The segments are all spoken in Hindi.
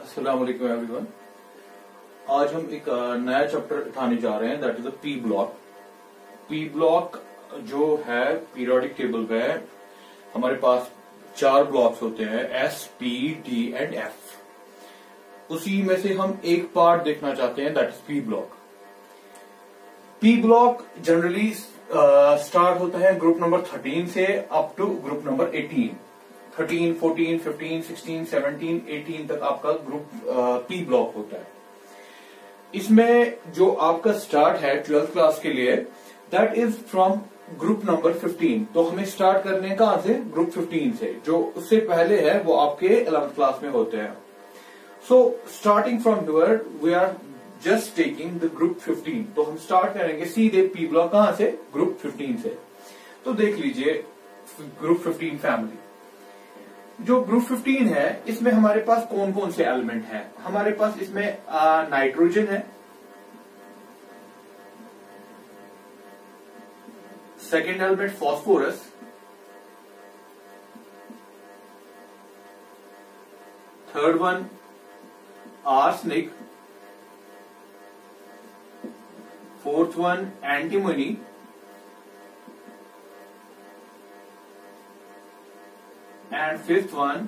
अस्सलाम वालेकुम एवरीवन। आज हम एक नया चैप्टर उठाने जा रहे हैं, that is the P block. P block जो है पीरियोडिक टेबल में हमारे पास 4 ब्लॉक्स होते हैं, S, P, D and F. उसी में से हम एक पार्ट देखना चाहते हैं, that is P block. P block generally start होता है ग्रुप नंबर 13 से अप टू ग्रुप नंबर 18। 13, 14, 15, 16, 17, 18 तक आपका ग्रुप पी ब्लॉक होता है। इसमें जो आपका स्टार्ट है 12th क्लास के लिए, that is from group number 15। तो हमें स्टार्ट करने कहां से? ग्रुप 15 से। जो उससे पहले है वो आपके 11th क्लास में होते हैं। So starting from here we are just taking the group 15। तो हम स्टार्ट करेंगे सीधे पी ब्लॉक कहां से? ग्रुप 15 से। तो देख लीजिए ग्रुप 15 फैमिली। जो ग्रुप 15 है इसमें हमारे पास कौन कौन से एलिमेंट हैं? हमारे पास इसमें नाइट्रोजन है, second element phosphorus, third one arsenic, fourth one antimony, and fifth one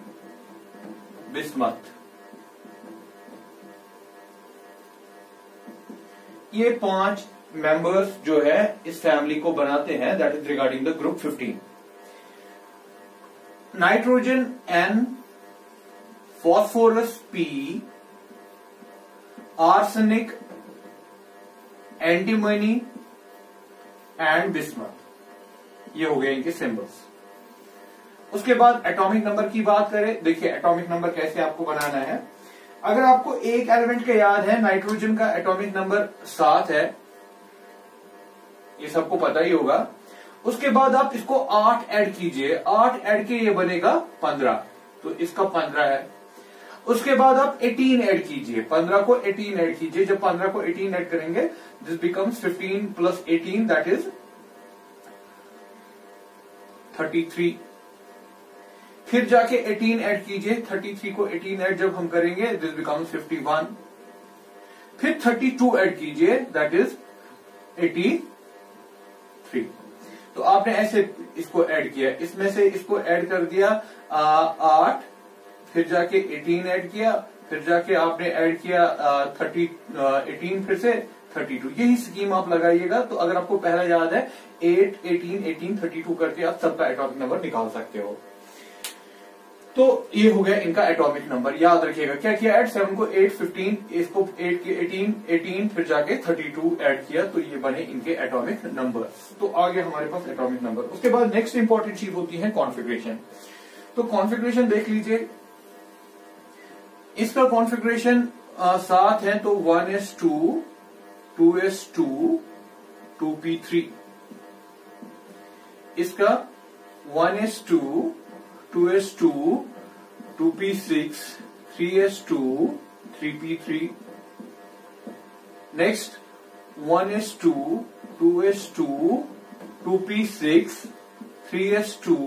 bismuth। ये 5 मेंबर्स जो है इस फैमिली को बनाते हैं, that is regarding the group 15। Nitrogen N, phosphorus P, arsenic, antimony and bismuth, ये हो गए इनके सिंबल्स। उसके बाद एटॉमिक नंबर की बात करें। देखिए एटॉमिक नंबर कैसे आपको बनाना है। अगर आपको एक एलिमेंट का याद है, नाइट्रोजन का एटॉमिक नंबर 7 है, ये सबको पता ही होगा। उसके बाद आप इसको 8 ऐड कीजिए, 8 ऐड के ये बनेगा 15, तो इसका 15 है। उसके बाद आप 18 ऐड कीजिए, 15 को 18 ऐड कीजिए। जब 15 को 18 ऐड करेंगे this becomes 15 plus 18 that is 33। फिर जाके 18 ऐड कीजिए, 33 को 18 ऐड जब हम करेंगे दिस बिकम्स 51। फिर 32 ऐड कीजिए, दैट इज 83। तो आपने ऐसे इसको ऐड किया, इसमें से इसको ऐड कर दिया 8, फिर जाके 18 ऐड किया, फिर जाके आपने ऐड किया 18 फिर से 32। यही स्कीम आप लगाइएगा। तो अगर आपको पहला याद है 8, 18, 18, 32 करके आप सबका एटॉमिक नंबर निकाल सकते हो। तो ये हो गया इनका एटॉमिक नंबर। याद रखिएगा क्या किया, ऐड 7 को 8, 15, इसको 8 के 18, फिर जाके 32 ऐड किया, तो ये बने इनके एटॉमिक नंबर। तो आ गया हमारे पास एटॉमिक नंबर। उसके बाद नेक्स्ट इंपॉर्टेंट चीज होती है कॉन्फ़िगरेशन। तो कॉन्फ़िगरेशन देख लीजिए, इसका कॉन्फ़िगरेशन 7 है, तो 1s2, 2s2, 2p3। इसका 1s2, 2s2, 2p6, 3s2, 3p3। Next 1s2, 2s2, 2p6, 3s2,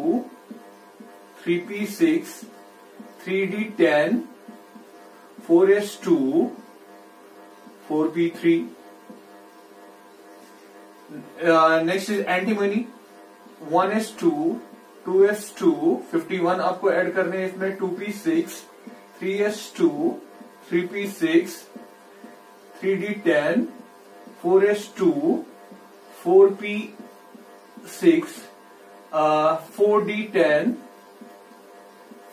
3p6, 3d10, 4s2, 4p3। Next is antimony, 1s2, 2s2, 51 आपको ऐड करने हैं इसमें, 2p6, 3s2, 3p6, 3d10, 4s2, 4p6, 4d10,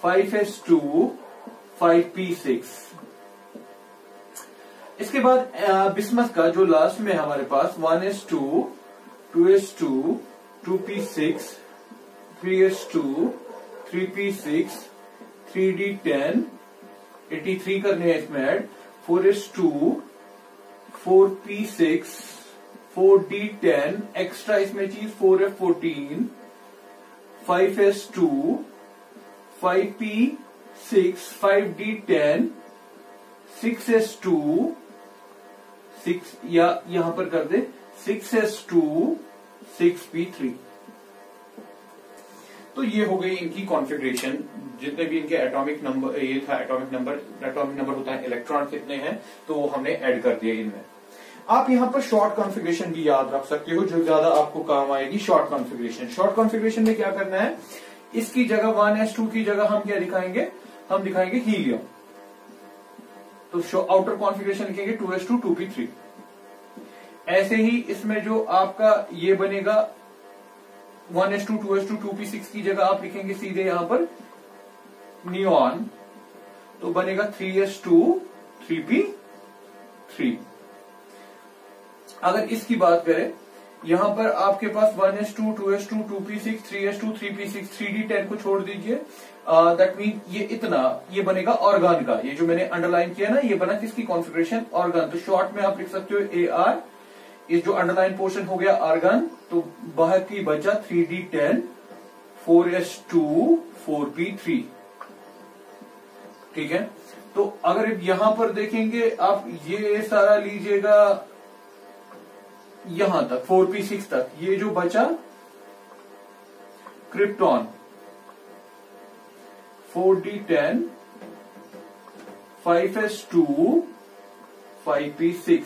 5s2, 5p6। इसके बाद बिस्मथ का जो लास्ट में हमारे पास 1s2, 2s2, 2p6, 3s2, 3p6, 3d10, 83 करने हैं इसमें add, 4s2, 4p6, 4d10, extra इसमें चीज 4f14, 5s2, 5p6, 5d10, 6s2, 6 या यहां पर कर दे 6s2, 6p3। तो ये हो गई इनकी कॉन्फ़िगरेशन, जितने भी इनके एटॉमिक नंबर, ये था एटॉमिक नंबर होता है इलेक्ट्रॉन कितने हैं, तो वो हमने ऐड कर दिए इनमें। आप यहाँ पर शॉर्ट कॉन्फ़िगरेशन भी याद रख सकते हो, जो ज्यादा आपको काम आएगी। शॉर्ट कॉन्फ़िगरेशन, शॉर्ट कॉन्फ़िगरेशन में क्या करना है, इसकी जगह 1s2 की जगह हम क्या दिखाएंगे, हम दिखाएंगे हीलियम। तो आउटर कॉन्फ़िगरेशन लिखेंगे 2s2 2p3। ऐसे ही इसमें जो आपका ये बनेगा 1s2 2s2 2p6 की जगह आप लिखेंगे सीधे यहां पर नियॉन, तो बनेगा 3s2 3p3। अगर इसकी बात करें, यहां पर आपके पास 1s2 2s2 2p6 3s2 3p6 3d10 को छोड़ दीजिए, दैट मीन ये इतना, ये बनेगा ऑर्गन का। ये जो मैंने अंडरलाइन किया ना, ये बना किसकी कॉन्फ़िगरेशन, ऑर्गन। तो शॉर्ट में आप लिख सकते हो AR, ये जो अंडरलाइन पोर्शन हो गया आर्गन, तो बाकी बचा 3d10 4s2 4p3। ठीक है, तो अगर यहां पर देखेंगे आप, ये सारा लीजिएगा यहां तक 4p6 तक, ये जो बचा क्रिप्टॉन 4d10 5s2 5p6।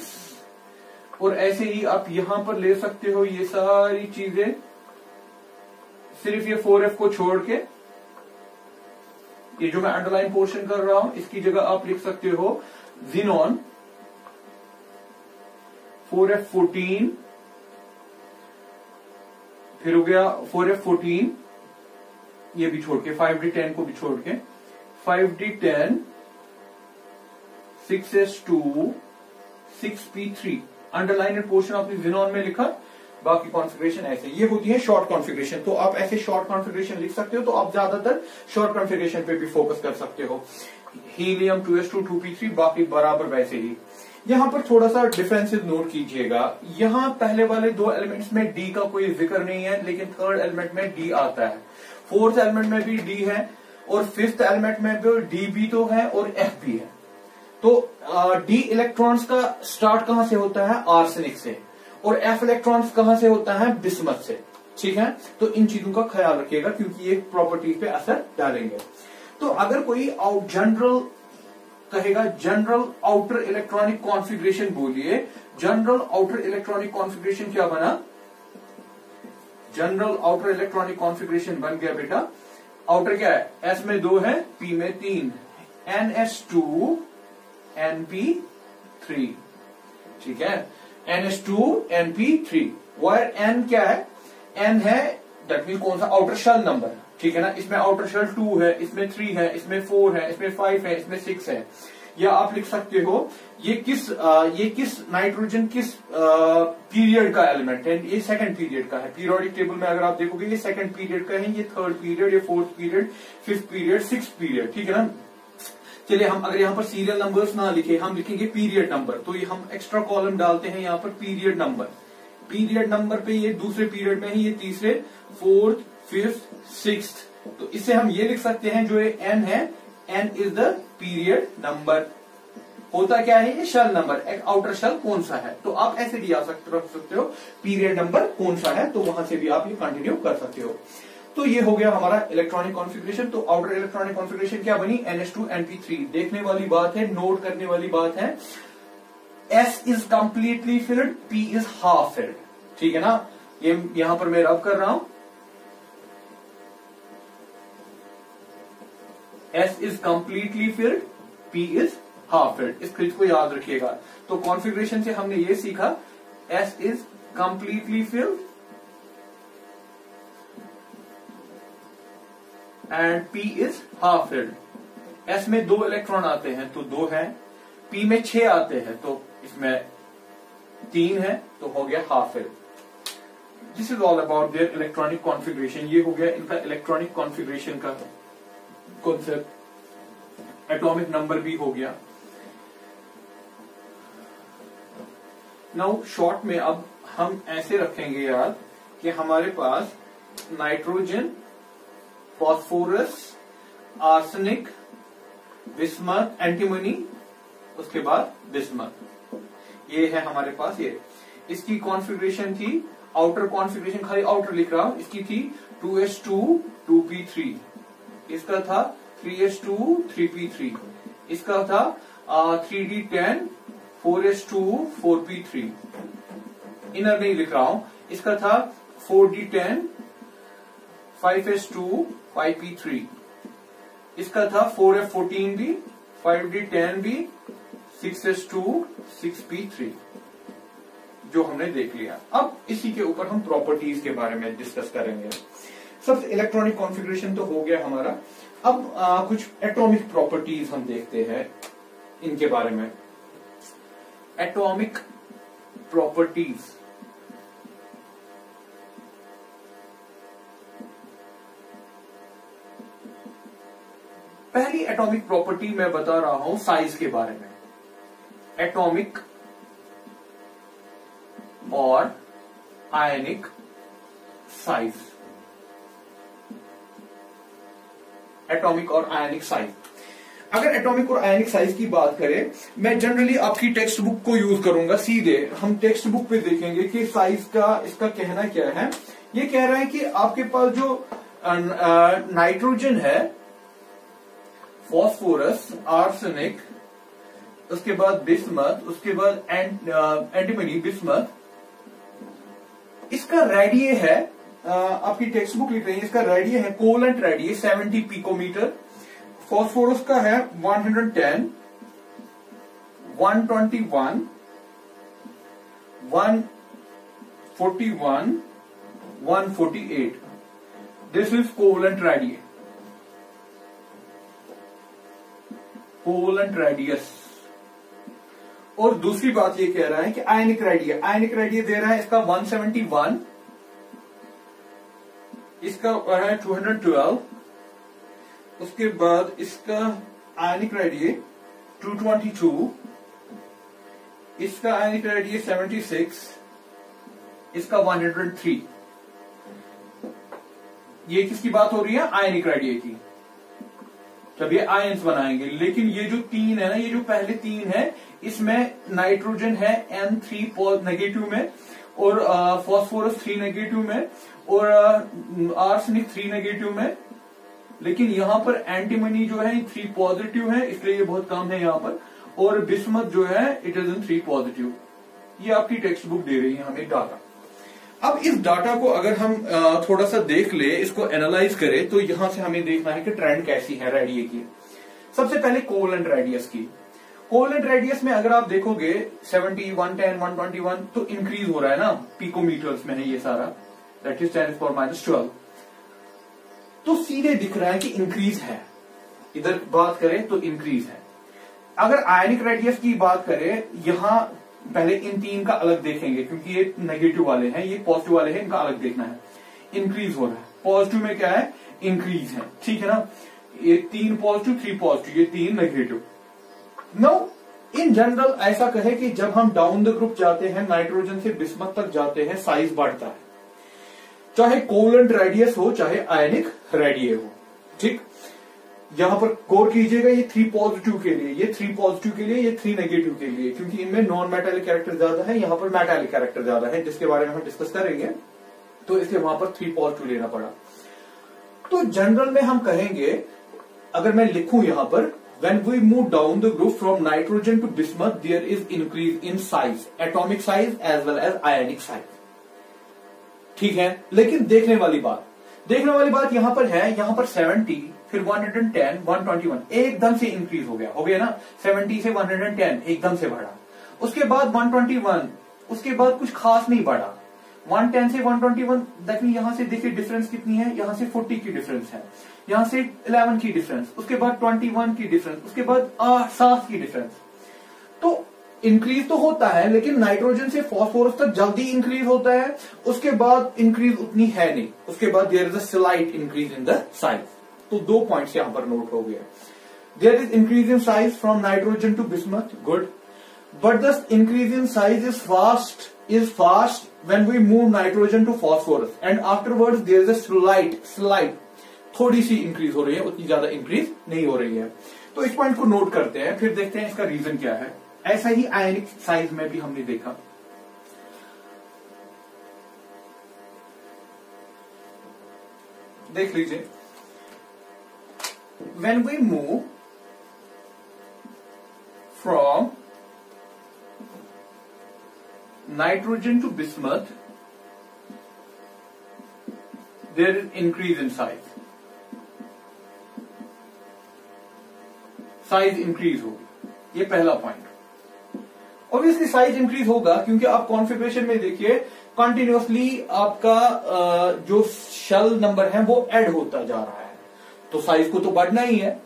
और ऐसे ही आप यहां पर ले सकते हो ये सारी चीजें, सिर्फ ये 4f को छोड़ के, ये जो मैं अंडरलाइन पोर्शन कर रहा हूं, इसकी जगह आप लिख सकते हो जिनॉन 4f14, फिर हो गया 4f14, ये भी छोड़ के 5d10 को भी छोड़ के 5d10 6s2 6p3। अंडरलाइनेड पोर्शन आपने जिनॉन में लिखा, बाकी कॉन्फ़िगरेशन ऐसे। ये होती है शॉर्ट कॉन्फ़िगरेशन। तो आप ऐसे शॉर्ट कॉन्फ़िगरेशन लिख सकते हो, तो आप ज्यादातर शॉर्ट कॉन्फ़िगरेशन पे भी फोकस कर सकते हो। हीलियम 2s2 2p3, बाकी बराबर वैसे ही। यहां पर थोड़ा सा डिफरेंसेस नोट कीजिएगा। यहां पहले वाले दो एलिमेंट्स में डी का कोई जिक्र नहीं है, लेकिन थर्ड एलिमेंट में डी आता है, फोर्थ एलिमेंट में भी डी है, और फिफ्थ एलिमेंट में भी डी भी तो है और एफ भी है। तो डी इलेक्ट्रॉन्स का स्टार्ट कहां से होता है, आर्सेनिक से, और एफ इलेक्ट्रॉन्स कहां से होता है, बिस्मथ से। ठीक है, तो इन चीजों का ख्याल रखिएगा, क्योंकि ये प्रॉपर्टीज पे असर डालेंगे। तो अगर कोई जनरल कहेगा, जनरल आउटर इलेक्ट्रॉनिक कॉन्फ़िगरेशन बोलिए, जनरल आउटर इलेक्ट्रॉनिक कॉन्फ़िगरेशन क्या बना, जनरल आउटर इलेक्ट्रॉनिक कॉन्फ़िगरेशन बन गया बेटा, आउटर क्या है, एस में 2 है, पी में 3, NS2 NP3। ठीक है, NS2 NP3, वायर N क्या है, N है दैट मीन कौन सा, आउटर शेल नंबर। ठीक है ना, इसमें आउटर शेल 2 है, इसमें 3 है, इसमें 4 है, इसमें 5 है, इसमें 6 है। या आप लिख सकते हो ये किस नाइट्रोजन किस पीरियड का एलिमेंट है, ये सेकंड पीरियड का है। पीरियोडिक टेबल में अगर आप देखोगे, ये सेकंड पीरियड का है, ये थर्ड पीरियड, ये fourth period, fifth period, sixth period. ठीक है ना, चलिए हम अगर यहाँ पर सीरियल नंबर्स ना लिखे, हम लिखेंगे पीरियड नंबर, तो ये हम एक्स्ट्रा कॉलम डालते हैं यहाँ पर पीरियड नंबर। पीरियड नंबर पे ये दूसरे पीरियड में है, ये तीसरे, फोर्थ, फिफ्थ, सिक्स्थ। तो इससे हम ये लिख सकते हैं, जो ये एन है, n is the period number. होता क्या है, ये शेल नंबर, एक आउटर शेल कौन सा है। तो आप ऐसे भी रख सकते हो, पीरियड नंबर कौन सा है, तो वहां से भी आप ये कंटिन्यू कर सकते हो। तो ये हो गया हमारा इलेक्ट्रॉनिक कॉन्फ़िगरेशन। तो आउटर इलेक्ट्रॉनिक कॉन्फ़िगरेशन क्या बनी, NS2 NP3। देखने वाली बात है, नोट करने वाली बात है, S is completely filled, P is half filled. ठीक है ना, ये यहां पर मैं रब कर रहा हूं, S is completely filled, P is half filled. इस चीज को याद रखिएगा। तो कॉन्फ़िगरेशन से हमने ये सीखा, S is completely filled and P is half filled. S में 2 इलेक्ट्रॉन आते हैं तो 2 है, P में 6 आते हैं तो इसमें 3 है, तो हो गया half filled. This is all about their electronic configuration. ये हो गया इनका इलेक्ट्रॉनिक कॉन्फ़िगरेशन का कॉन्सेप्ट। एटॉमिक नंबर भी हो गया। नाउ शॉर्ट में अब हम ऐसे रखेंगे यार कि हमारे पास nitrogen, phosphorus, arsenic, bismuth, antimony, उसके बाद बिस्मथ, ये है हमारे पास। ये इसकी कॉन्फ़िगरेशन थी आउटर कॉन्फ़िगरेशन खाली आउटर लिख रहा हूं, इसकी थी 2s2 2p3, इसका था 3s2 3p3, इसका था 3d10 4s2 4p3, इनर नहीं लिख रहा हूं, इसका था 4d10 5s2 5p3, इसका था 4f14 भी 5d10 भी 6s2 6p3, जो हमने देख लिया। अब इसी के ऊपर हम प्रॉपर्टीज के बारे में डिस्कस करेंगे। सबसे इलेक्ट्रॉनिक कॉन्फ़िगरेशन तो हो गया हमारा, अब कुछ एटॉमिक प्रॉपर्टीज हम देखते हैं इनके बारे में। एटॉमिक प्रॉपर्टीज, पहली एटॉमिक प्रॉपर्टी मैं बता रहा हूं साइज के बारे में। एटॉमिक और आयनिक साइज, एटॉमिक और आयनिक साइज। अगर एटॉमिक और आयनिक साइज की बात करें, मैं जनरली आपकी टेक्स्ट बुक को यूज करूंगा। सीधे हम टेक्स्ट बुक पे देखेंगे कि साइज का इसका कहना क्या है। ये कह रहा है कि आपके पास जो नाइट्रोजन है, फॉस्फोरस, आर्सेनिक, उसके बाद बिस्मथ, उसके बाद एंटीमनी, बिस्मथ, इसका रेडिये है, आपकी टेक्स्ट बुक लिख रही है, इसका रेडिये है, कोवलेंट रेडिये 70 पिकोमीटर। फॉस्फोरस का है 110, 121, 141, 148। This is covalent radii, covalent radius. और दूसरी बात ये कह रहा है कि आयनिक रेडिये, आयनिक रेडिये दे रहा है इसका 171, इसका है 212, उसके बाद इसका आयनिक रेडिये 222, इसका आयनिक रेडिये 76, इसका 103। ये किसकी बात हो रही है? आयनिक रेडिये की, जब ये आयंस बनाएंगे। लेकिन ये जो तीन है ना, ये जो पहले तीन है, इसमें नाइट्रोजन है N3 नेगेटिव में, और फॉस्फोरस 3 नेगेटिव में, और आर्सेनिक 3 नेगेटिव में। लेकिन यहां पर एंटीमनी जो है 3 पॉजिटिव है, इसलिए ये बहुत कम है यहां पर। और बिस्मथ जो है इट इज इन 3 पॉजिटिव। ये आपकी टेक्स्ट बुक दे रही है हमें डाटा। अब इस डाटा को अगर हम थोड़ा सा देख ले, इसको एनालाइज करें, तो यहां से हमें देखना है कि ट्रेंड कैसी है रेडिये की। सबसे पहले कोवलेंट रेडियस की। कोवलेंट रेडियस में अगर आप देखोगे 70, 110, 121, तो इंक्रीज हो रहा है ना, पिकोमीटर्स में है ये सारा, दैट इज 10⁻⁻12। तो सीधे दिख रहा है कि इंक्रीज है। इधर बात करें तो इंक्रीज है। अगर आयनिक रेडियस की बात करें, यहां पहले इन तीन का अलग देखेंगे, क्योंकि ये नेगेटिव वाले हैं, ये पॉजिटिव वाले हैं, इनका अलग देखना है। इंक्रीज हो रहा है, पॉजिटिव में क्या है? इंक्रीज है, ठीक है ना। ये 3 पॉजिटिव, 3 पॉजिटिव, ये 3 नेगेटिव। नाउ इन जनरल ऐसा कहे कि जब हम डाउन द ग्रुप जाते हैं, नाइट्रोजन से बिस्मथ तक जाते हैं, साइज बढ़ता है, चाहे कोवलेंट रेडियस हो, चाहे आयनिक रेडिये हो, ठीक। यहां पर गौर कीजिएगा, ये 3 पॉजिटिव के लिए, ये 3 पॉजिटिव के लिए, ये 3 नेगेटिव के लिए, क्योंकि इनमें नॉन मेटालिक कैरेक्टर ज्यादा है, यहां पर मेटालिक कैरेक्टर ज्यादा है, जिसके बारे में हम डिस्कस करेंगे। तो इसलिए वहां पर 3 पॉजिटिव लेना पड़ा। तो जनरल में हम कहेंगे, अगर मैं लिखूं यहां पर, when we move down the group from nitrogen to bismuth, there is increase in size, atomic size as well as ionic size, ठीक है। लेकिन देखने वाली बात यहां पर है, यहां पर 70, फिर 110, 121 एकदम से इंक्रीज हो गया ना। 70 से 110 एकदम से बढ़ा, उसके बाद 121, उसके बाद कुछ खास नहीं बढ़ा। 110 से 121, देखिए यहां से देखिए डिफरेंस कितनी है, यहां से 40 की डिफरेंस है, यहां से 11 की डिफरेंस, उसके बाद 21 की डिफरेंस, उसके बाद 7 की डिफरेंस। तो इंक्रीज तो होता है, लेकिन नाइट्रोजन से फॉस्फोरस तक जल्दी इंक्रीज होता है, उसके बाद इंक्रीज उतनी है नहीं, उसके बाद there is a slight increase in the size. तो 2 पॉइंट्स यहां पर नोट हो गया। There is increase in size from nitrogen to bismuth, good, but the increase in size is fast when we move nitrogen to phosphorus, and afterwards there is a slight थोड़ी सी इंक्रीज हो रही है, उतनी ज्यादा इंक्रीज नहीं हो रही है। तो इस पॉइंट को नोट करते हैं, फिर देखते हैं इसका रीजन क्या है। ऐसा ही आयनिक साइज में भी हमने देखा। देख लीजिए, when we move from nitrogen to bismuth, there is increase in size. Size increase होगी, ये पहला पॉइंट। ऑब्वियसली साइज इंक्रीज होगा क्योंकि आप कॉन्फ़िगरेशन में देखिए कंटिन्यूअसली आपका जो शेल नंबर है वो ऐड होता जा रहा है, तो साइज को तो बढ़ना ही है।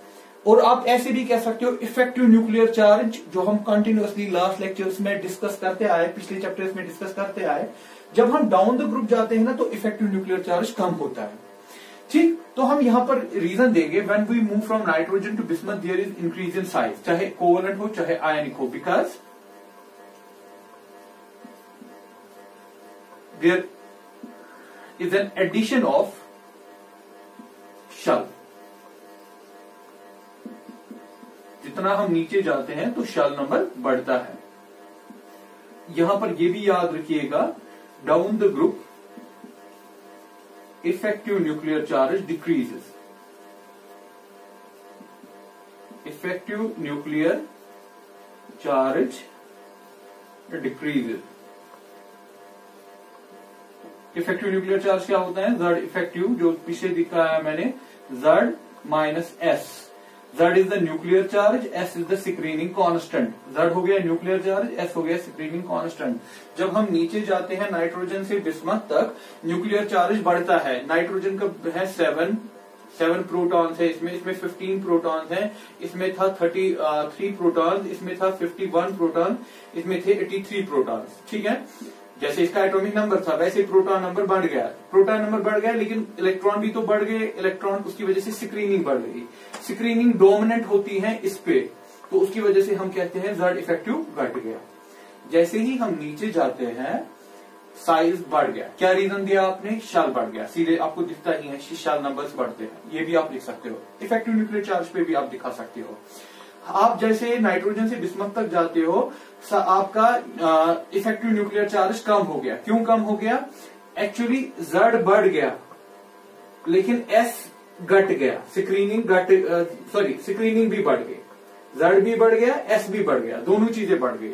और आप ऐसे भी कह सकते हो इफेक्टिव न्यूक्लियर चार्ज, जो हम कंटिन्यूअसली लास्ट लेक्चर्स में डिस्कस करते आए, पिछले चैप्टर्स में डिस्कस करते आए, जब हम डाउन द ग्रुप जाते हैं ना तो इफेक्टिव न्यूक्लियर चार्ज कम होता है। ठीक, तो हम यहां पर रीजन देंगे when we move from nitrogen to bismuth there is increase in size, चाहे कोवलेंट हो चाहे आयनिक हो, because there is an addition of shell. जितना हम नीचे जाते हैं तो शेल नंबर बढ़ता है। यहां पर यह भी याद रखिएगा, down the group effective nuclear charge decreases. Effective nuclear charge decreases. Effective nuclear charge क्या होता है? Z effective, जो पीछे दिखाया है मैंने, Z minus S. Z is the nuclear charge, S is the screening constant. Z हो गया nuclear charge, S हो गया screening constant. जब हम नीचे जाते हैं नाइट्रोजन से बिस्मथ तक, न्यूक्लियर चार्ज बढ़ता है। नाइट्रोजन का है 7 प्रोटॉन्स है इसमें 15 प्रोटॉन्स हैं, इसमें था 33 प्रोटॉन्स, इसमें था 51 प्रोटॉन, इसमें थे 83 प्रोटॉन्स। ठीक है, जैसे इसका एटॉमिक नंबर था वैसे प्रोटॉन नंबर बढ़ गया, प्रोटॉन नंबर बढ़ गया, लेकिन इलेक्ट्रॉन भी तो बढ़ गए। इलेक्ट्रॉन, उसकी वजह से स्क्रीनिंग बढ़ गई, स्क्रीनिंग डोमिनेंट होती है इस पे, तो उसकी वजह से हम कहते हैं Z इफेक्टिव घट गया। जैसे ही हम नीचे जाते हैं साइज बढ़ गया। क्या रीजन दिया आपने? शेल बढ़ गया, सीधे आपको दिखता ही है, शेल नंबर्स बढ़ते हैं। ये भी आप लिख सकते हो, इफेक्टिव न्यूक्लियर चार्ज पे भी आप दिखा सकते हो। आप जैसे नाइट्रोजन से बिस्मथ तक जाते हो, आपका इफेक्टिव न्यूक्लियर चार्ज कम हो गया। क्यों कम हो गया? एक्चुअली Z बढ़ गया लेकिन S घट गया, स्क्रीनिंग भी बढ़ गई, Z भी बढ़ गया, S भी बढ़ गया, दोनों चीजें बढ़ गई,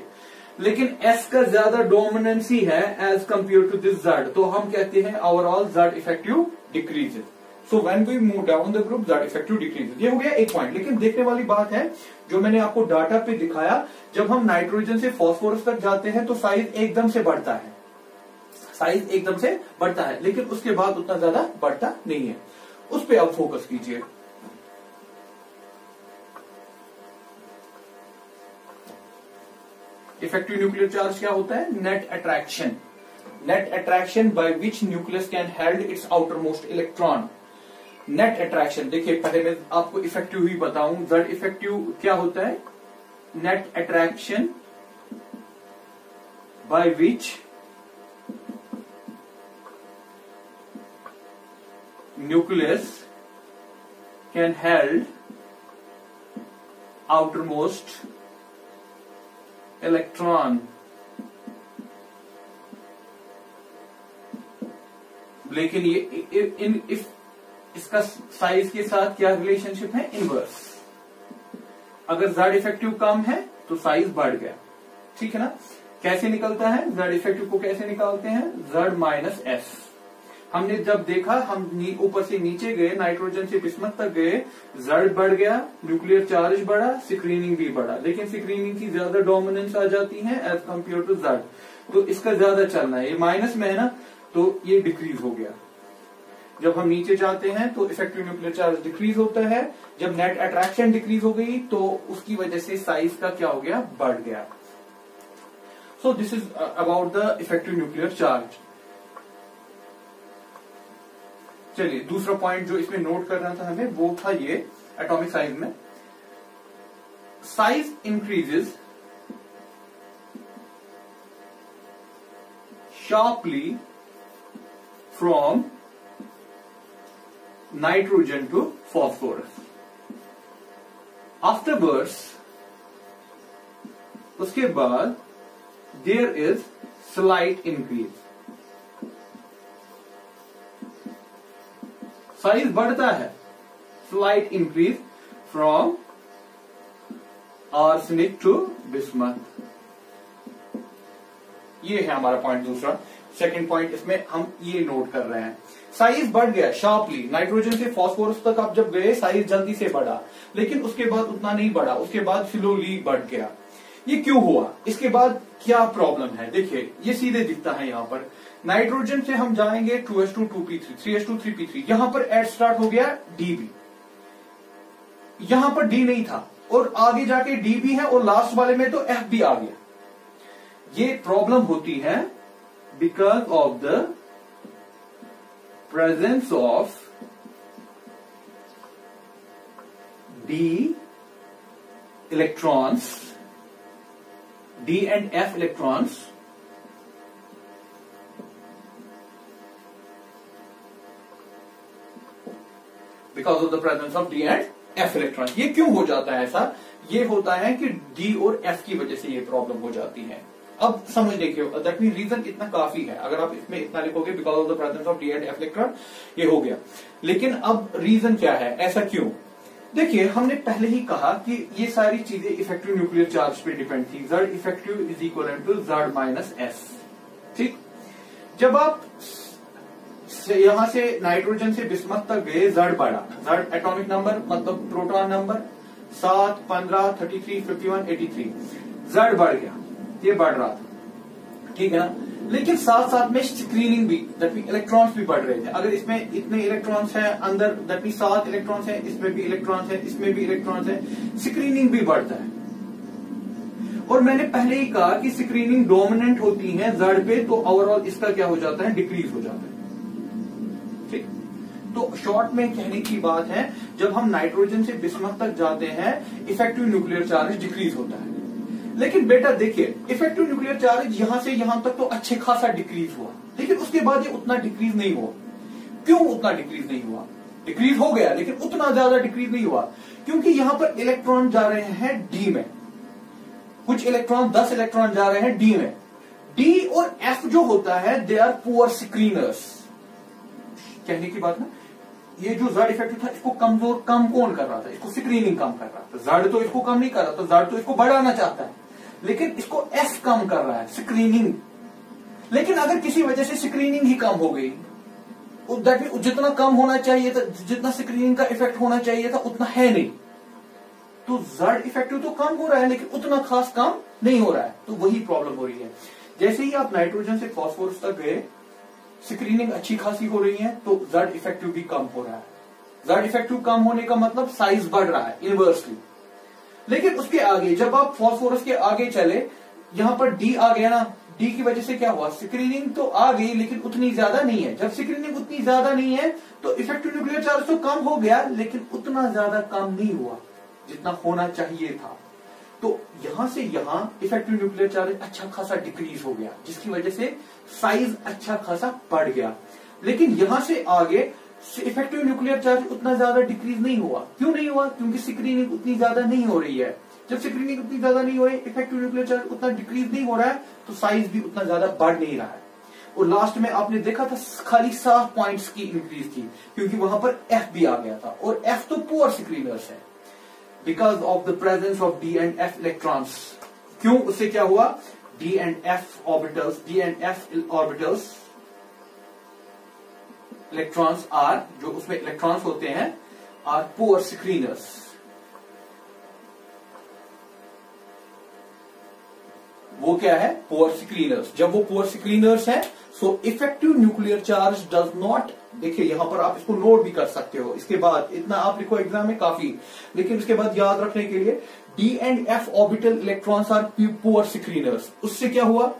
लेकिन S का ज्यादा डोमिनेंसी है as compare to this Z, तो हम कहते हैं overall Z effective decreases. So when we move down the group Z effective decreases. ये हो गया एक पॉइंट। लेकिन देखने वाली बात है, जो मैंने आपको डाटा पे दिखाया, जब हम नाइट्रोजन से फास्फोरस तक जाते हैं तो साइज एकदम से बढ़ता है, साइज एकदम से बढ़ता है, लेकिन उसके बाद उतना ज्यादा बढ़ता नहीं है। उस पे आप फोकस कीजिए। इफेक्टिव न्यूक्लियर चार्ज क्या होता है? Net attraction. Net attraction by which nucleus can held it's outer most electron. Net attraction, देखिए पहले मैं आपको इफेक्टिव ही बताऊं। Z इफेक्टिव क्या होता है? Net attraction by which nucleus can held outermost electron। लेकिन ये इसका साइज के साथ क्या रिलेशनशिप है? इनवर्स। अगर Z इफेक्टिव कम है तो साइज बढ़ गया, ठीक है ना। कैसे निकलता है? Z इफेक्टिव को कैसे निकालते हैं? Z minus S। हमने जब देखा, हम ऊपर से नीचे गए, नाइट्रोजन से बिस्मथ तक गए, Z बढ़ गया, न्यूक्लियर चार्ज बढ़ा, स्क्रीनिंग भी बढ़ा, लेकिन स्क्रीनिंग की ज्यादा डोमिनेंस आ जाती है एज कंपेयर टू Z, तो इसका ज्यादा चलना है। ये माइनस में है ना, तो ये डिक्रीज हो गया। जब हम नीचे जाते हैं तो इफेक्टिव न्यूक्लियर चार्ज डिक्रीज होता है। जब नेट अट्रैक्शन डिक्रीज हो गई तो उसकी वजह से साइज का क्या हो गया? बढ़ गया। So this is about the effective nuclear charge. चलिए, दूसरा पॉइंट जो इसमें नोट करना था हमें, वो था ये एटॉमिक साइज में। Size increases sharply from nitrogen to phosphorus. Afterwards, उसके बाद there is slight increase. Size बढ़ता है, slight increase from arsenic to bismuth. ये है हमारा पॉइंट दूसरा। सेकंड पॉइंट इसमें हम ये नोट कर रहे हैं, साइज बढ़ गया शार्पली, नाइट्रोजन से फास्फोरस तक आप जब गए साइज जल्दी से बढ़ा, लेकिन उसके बाद उतना नहीं बढ़ा, उसके बाद स्लोली बढ़ गया। ये क्यों हुआ, इसके बाद क्या प्रॉब्लम है? देखिए ये सीधे दिखता है यहाँ पर, नाइट्रोजन से हम जाएंगे 2s2 2p3 3s2 3p3, यहां पर एड स्टार्ट हो गया DB, यहां पर D नहीं था और आगे जाके DB है और लास्ट वाले में तो FB आ गया। ये प्रॉब्लम होती है because of the presence of D electrons, D and F electrons because of the presence of D and F electrons। ये क्यों हो जाता है ऐसा? ये होता है कि D और F की वजह से ये प्रॉब्लम हो जाती है। अब समझने के दैट मीन रीजन इतना काफी है, अगर आप इसमें इतना लिखोगे because of the presence of D and F electron, ये हो गया। लेकिन अब रीजन क्या है, ऐसा क्यों? देखिए हमने पहले ही कहा कि ये सारी चीजें इफेक्टिव न्यूक्लियर चार्ज पे डिपेंड थी। Z effective is equal to Z minus S। ठीक, जब आप यहां से नाइट्रोजन से बिस्मथ तक गए, Z बढ़ा, Z एटॉमिक नंबर मतलब प्रोटॉन नंबर 7, 15, 33, 51, 83, Z बढ़ गया, ये बढ़ रहा था, ठीक है ना। लेकिन साथ साथ में स्क्रीनिंग भी, दैट मीन इलेक्ट्रॉन्स भी बढ़ रहे थे। अगर इसमें इतने इलेक्ट्रॉन्स हैं अंदर, दैट मीन 7 इलेक्ट्रॉन्स हैं, इसमें भी इलेक्ट्रॉन्स हैं, इसमें भी इलेक्ट्रॉन्स हैं, स्क्रीनिंग भी बढ़ता है। और मैंने पहले ही कहा कि स्क्रीनिंग डोमिनेंट होती है Z पे, तो ओवरऑल इसका क्या हो जाता है, डिक्रीज हो जाता है। ठीक, तो शॉर्ट में कहने की बात है, जब हम नाइट्रोजन से बिस्मथ तक जाते हैं इफेक्टिव न्यूक्लियर चार्ज डिक्रीज होता है। लेकिन बेटा देखिए, इफेक्टिव न्यूक्लियर चार्ज यहां से यहां तक तो अच्छे खासा डिक्रीज हुआ, लेकिन उसके बाद ये उतना डिक्रीज नहीं हुआ। क्यों उतना डिक्रीज नहीं हुआ? डिक्रीज हो गया लेकिन उतना ज्यादा डिक्रीज नहीं हुआ, क्योंकि यहां पर इलेक्ट्रॉन जा रहे हैं D में, कुछ इलेक्ट्रॉन 10 इलेक्ट्रॉन जा रहे हैं D में। D और F जो होता है दे आर पुअर स्क्रीनर्स। कहने की बात ना, ये जो Z इफेक्टिव था इसको कमजोर कम कौन कर रहा था, इसको स्क्रीनिंग कम कर रहा था। Z तो इसको कम नहीं कर रहा था, Z तो इसको बढ़ाना चाहता है, लेकिन इसको F कम कर रहा है, स्क्रीनिंग। लेकिन अगर किसी वजह से स्क्रीनिंग ही कम हो गई, दैट मीन जितना कम होना चाहिए था, जितना स्क्रीनिंग का इफेक्ट होना चाहिए था उतना है नहीं, तो Z इफेक्टिव तो कम हो रहा है लेकिन उतना खास कम नहीं हो रहा है, तो वही प्रॉब्लम हो रही है। जैसे ही आप नाइट्रोजन से फास्फोरस तक गए, स्क्रीनिंग अच्छी खासी हो रही है, तो Z इफेक्टिव भी कम हो रहा है। Z इफेक्टिव कम होने का मतलब साइज बढ़ रहा है इनवर्सली। लेकिन उसके आगे जब आप फास्फोरस के आगे चले, यहां पर D आ गया ना, D की वजह से क्या हुआ, स्क्रीनिंग तो आ गई लेकिन उतनी ज्यादा नहीं है। जब स्क्रीनिंग उतनी ज्यादा नहीं है तो इफेक्टिव न्यूक्लियर चार्ज तो कम हो गया, लेकिन उतना ज्यादा कम नहीं हुआ जितना होना चाहिए था। तो यहां से यहां इफेक्टिव न्यूक्लियर चार्ज अच्छा खासा डिक्रीज हो गया, जिसकी वजह से साइज अच्छा खासा बढ़ गया। लेकिन यहां से आगे इफेक्टिव न्यूक्लियर चार्ज उतना ज्यादा डिक्रीज नहीं हुआ। क्यों नहीं हुआ? क्योंकि स्क्रीनिंग उतनी ज्यादा नहीं हो रही है। जब स्क्रीनिंग उतनी ज्यादा नहीं हो रही, इफेक्टिव न्यूक्लियर चार्ज उतना डिक्रीज नहीं हो रहा है, तो साइज भी उतना ज्यादा बढ़ नहीं रहा है। और लास्ट में आपने देखा था खाली 7 पॉइंट्स की इंक्रीज थी, क्योंकि वहां पर F भी आ गया था, और F तो पुअर स्क्रीनर्स है because of the presence of D and F electrons. क्यों? उससे क्या हुआ, D and F orbitals electrons are, जो उसमें इलेक्ट्रॉन्स होते हैं, आर पुअर स्क्रीनर्स। वो क्या है, पुअर स्क्रीनर्स। जब वो पुअर स्क्रीनर्स हैं, so effective nuclear charge does not, देखिए यहां पर आप इसको नोट भी कर सकते हो, इसके बाद इतना आप लिखो एग्जाम में काफी, लेकिन उसके बाद याद रखने के लिए D and F orbital electrons are poor screeners. उससे क्या हुआ,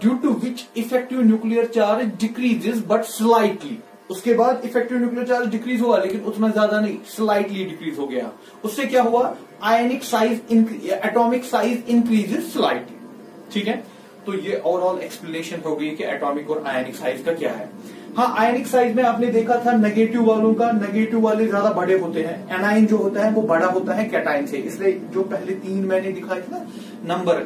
due to which effective nuclear charge decreases but slightly. उसके बाद इफेक्टिव न्यूक्लियर चार्ज डिक्रीज हुआ लेकिन उतना ज्यादा नहीं, स्लाइटली डिक्रीज हो गया। उससे क्या हुआ, आयनिक size, atomic size increases slightly. ठीक है, तो ये ओवरऑल एक्सप्लेनेशन हो गई कि एटॉमिक और आयनिक साइज का क्या है। हाँ, आयनिक साइज में आपने देखा था नेगेटिव वालों का, नेगेटिव वाले ज्यादा बड़े होते हैं, एनाइन जो होता है वो बड़ा होता है कैटाइन से, इसलिए जो पहले 3 मैंने दिखाए थे ना नंबर,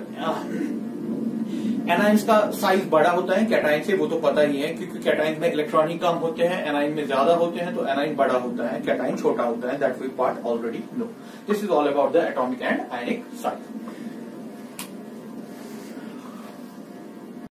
एनाइंस का साइज बड़ा होता है कैटाइन से, वो तो पता ही है, क्योंकि कैटाइन में इलेक्ट्रॉन ही कम होते हैं, एनाइन में ज्यादा होते हैं, तो एनाइन बड़ा होता है, कैटाइन छोटा होता है, that we part already know. This is all about the atomic and ionic size.